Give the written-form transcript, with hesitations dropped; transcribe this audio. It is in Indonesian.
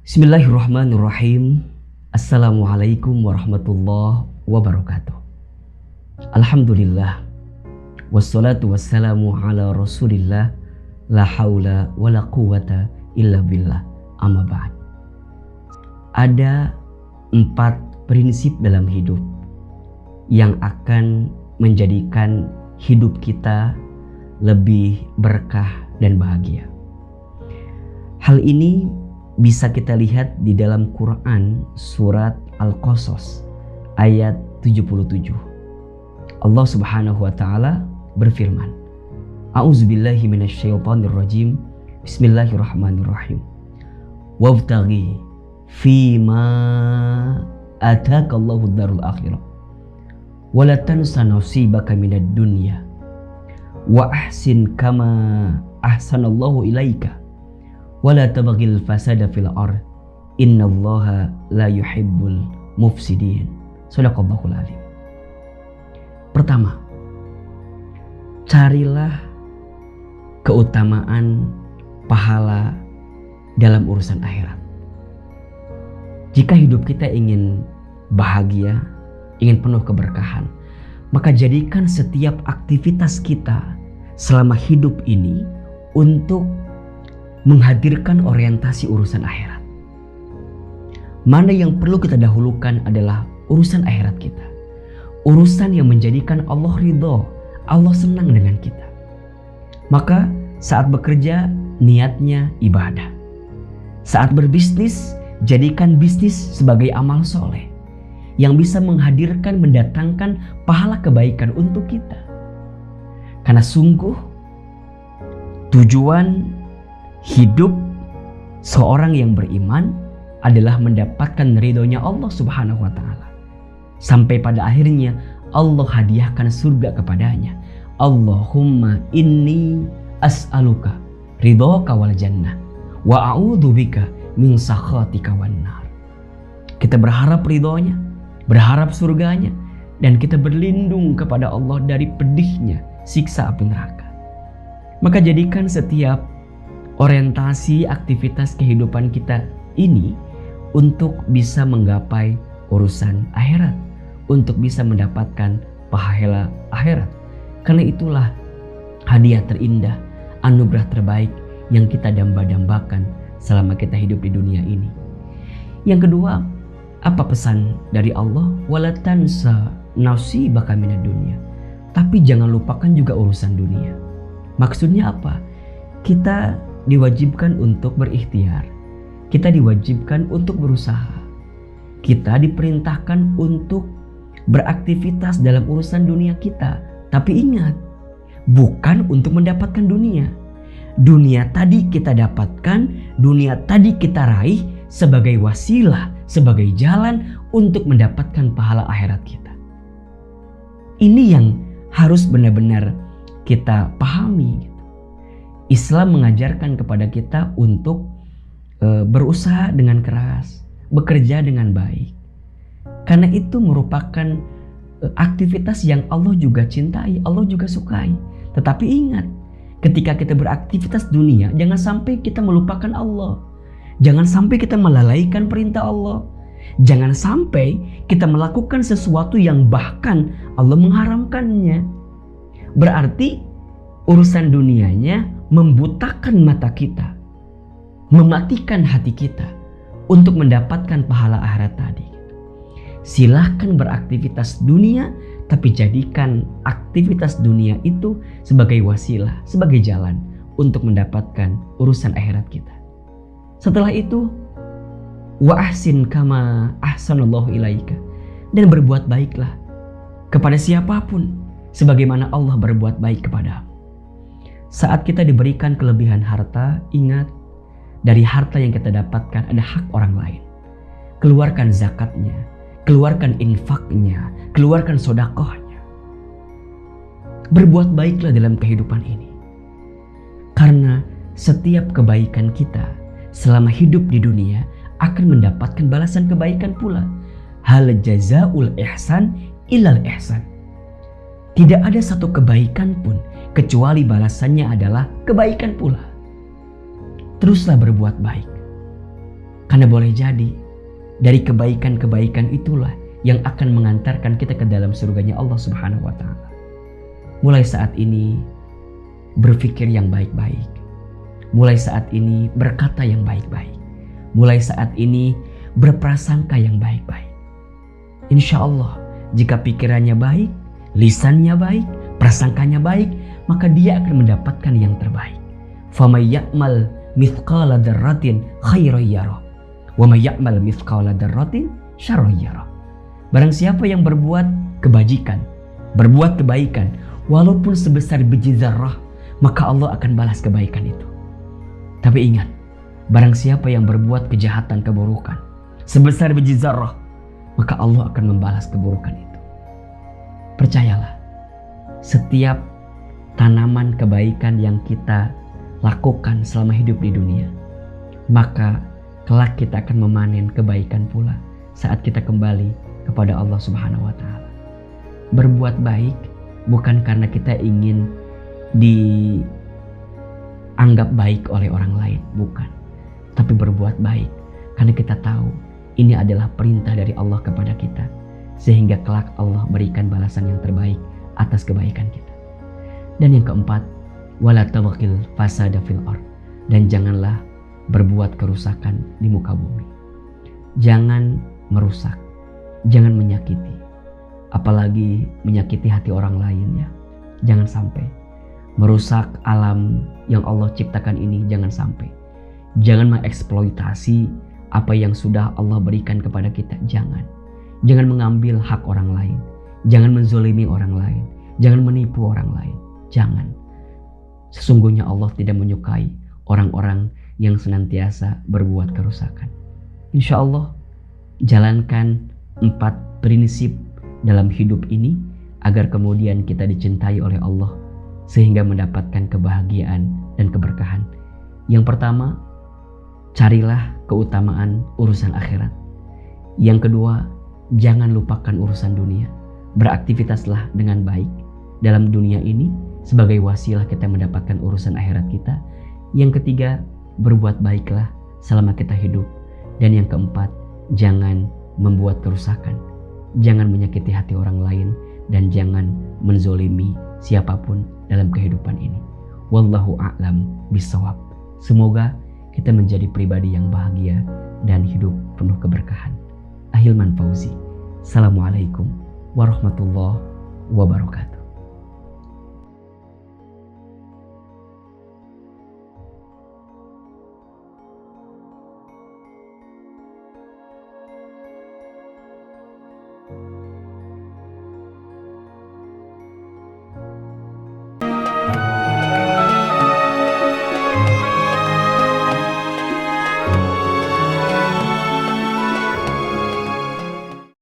Bismillahirrahmanirrahim. Assalamualaikum warahmatullahi wabarakatuh. Alhamdulillah. Wassalatu wassalamu ala rasulillah. La hawla wa la quwata illa billah. Amma ba'd. Ada 4 prinsip dalam hidup yang akan menjadikan hidup kita lebih berkah dan bahagia. Hal ini bisa kita lihat di dalam Quran surat Al-Qasas ayat 77. Allah Subhanahu wa taala berfirman, A'udzubillahi minasyaitonirrajim. Bismillahirrahmanirrahim. Wabtaghi fima atakallahu darul akhirah wa la tansa nasibaka minad dunya wa ahsin kama ahsanallahu ilaika wala tabaghil fasada fil ard innallaha la yuhibbul mufsidin. Shadaqallahul azim. Pertama, carilah keutamaan pahala dalam urusan akhirat. Jika hidup kita ingin bahagia, ingin penuh keberkahan, maka jadikan setiap aktivitas kita selama hidup ini untuk menghadirkan orientasi urusan akhirat. Mana yang perlu kita dahulukan adalah urusan akhirat kita. Urusan yang menjadikan Allah ridho, Allah senang dengan kita. Maka saat bekerja, niatnya ibadah. Saat berbisnis, jadikan bisnis sebagai amal soleh yang bisa menghadirkan, mendatangkan pahala kebaikan untuk kita. Karena sungguh tujuan hidup seorang yang beriman adalah mendapatkan ridhonya Allah Subhanahu wa ta'ala. Sampai pada akhirnya Allah hadiahkan surga kepadanya. Allahumma inni as'aluka ridhoka wal jannah wa a'udzubika min sakhatika wan nar. Kita berharap ridhonya, berharap surganya, dan kita berlindung kepada Allah dari pedihnya siksa api neraka. Maka jadikan setiap orientasi aktivitas kehidupan kita ini untuk bisa menggapai urusan akhirat, untuk bisa mendapatkan pahala akhirat. Karena itulah hadiah terindah, anugerah terbaik yang kita damba-dambakan selama kita hidup di dunia ini. Yang kedua, apa pesan dari Allah? Wala tansa nasibaka minad dunya. Tapi jangan lupakan juga urusan dunia. Maksudnya apa? Kita diwajibkan untuk berikhtiar. Kita diwajibkan untuk berusaha. Kita diperintahkan untuk beraktivitas dalam urusan dunia kita. Tapi ingat, bukan untuk mendapatkan dunia. Dunia tadi kita dapatkan, dunia tadi kita raih sebagai wasilah, sebagai jalan untuk mendapatkan pahala akhirat kita. Ini yang harus benar-benar kita pahami. Islam mengajarkan kepada kita untuk berusaha dengan keras, bekerja dengan baik. Karena itu merupakan aktivitas yang Allah juga cintai, Allah juga sukai. Tetapi ingat, ketika kita beraktivitas dunia, jangan sampai kita melupakan Allah. Jangan sampai kita melalaikan perintah Allah. Jangan sampai kita melakukan sesuatu yang bahkan Allah mengharamkannya. Berarti urusan dunianya membutakan mata kita, mematikan hati kita untuk mendapatkan pahala akhirat tadi. Silahkan beraktivitas dunia, tapi jadikan aktivitas dunia itu sebagai wasilah, sebagai jalan untuk mendapatkan urusan akhirat kita. Setelah itu, wa ahsin kama ahsanallahu ilaika, dan berbuat baiklah kepada siapapun sebagaimana Allah berbuat baik kepadamu. Saat kita diberikan kelebihan harta, ingat, dari harta yang kita dapatkan ada hak orang lain. Keluarkan zakatnya, keluarkan infaknya, keluarkan sedekahnya. Berbuat baiklah dalam kehidupan ini. Karena setiap kebaikan kita selama hidup di dunia akan mendapatkan balasan kebaikan pula. Hal jazaul ihsan ilal ihsan. Tidak ada satu kebaikan pun kecuali balasannya adalah kebaikan pula. Teruslah berbuat baik. Karena boleh jadi dari kebaikan-kebaikan itulah yang akan mengantarkan kita ke dalam surganya Allah Subhanahu wa Ta'ala. Mulai saat ini berpikir yang baik-baik. Mulai saat ini berkata yang baik-baik. Mulai saat ini berprasangka yang baik-baik. Insya Allah jika pikirannya baik, lisannya baik, prasangkanya baik, maka dia akan mendapatkan yang terbaik. فَمَنْ يَعْمَلْ مِثْقَالَ ذَرَّةٍ خَيْرًا يَرَهُ وَمَنْ يَعْمَلْ مِثْقَالَ ذَرَّةٍ شَرًّا يَرَهُ. Barang siapa yang berbuat kebajikan, berbuat kebaikan, walaupun sebesar biji zarrah, maka Allah akan balas kebaikan itu. Tapi ingat, barang siapa yang berbuat kejahatan, keburukan, sebesar biji zarrah, maka Allah akan membalas keburukan itu. Percayalah, setiap tanaman kebaikan yang kita lakukan selama hidup di dunia, maka kelak kita akan memanen kebaikan pula saat kita kembali kepada Allah Subhanahu wa Ta'ala. Berbuat baik bukan karena kita ingin dianggap baik oleh orang lain, bukan. Tapi berbuat baik karena kita tahu ini adalah perintah dari Allah kepada kita, sehingga kelak Allah berikan balasan yang terbaik atas kebaikan kita. Dan yang keempat, wala tabghil fasada fil ard, dan janganlah berbuat kerusakan di muka bumi. Jangan merusak, jangan menyakiti, apalagi menyakiti hati orang lain, ya. Jangan sampai merusak alam yang Allah ciptakan ini, jangan sampai. Jangan mengeksploitasi apa yang sudah Allah berikan kepada kita, jangan. Jangan mengambil hak orang lain, jangan menzolimi orang lain, jangan menipu orang lain, jangan. Sesungguhnya Allah tidak menyukai orang-orang yang senantiasa berbuat kerusakan. Insya Allah, jalankan 4 prinsip dalam hidup ini agar kemudian kita dicintai oleh Allah sehingga mendapatkan kebahagiaan dan keberkahan. Yang pertama, carilah keutamaan urusan akhirat. Yang kedua, jangan lupakan urusan dunia. Beraktivitaslah dengan baik dalam dunia ini sebagai wasilah kita mendapatkan urusan akhirat kita. Yang ketiga, berbuat baiklah selama kita hidup. Dan yang keempat, jangan membuat kerusakan, jangan menyakiti hati orang lain, dan jangan menzolimi siapapun dalam kehidupan ini. Wallahu a'lam bishawab. Semoga kita menjadi pribadi yang bahagia dan hidup penuh keberkahan. Ahilman Fauzi. Assalamualaikum warahmatullahi wabarakatuh.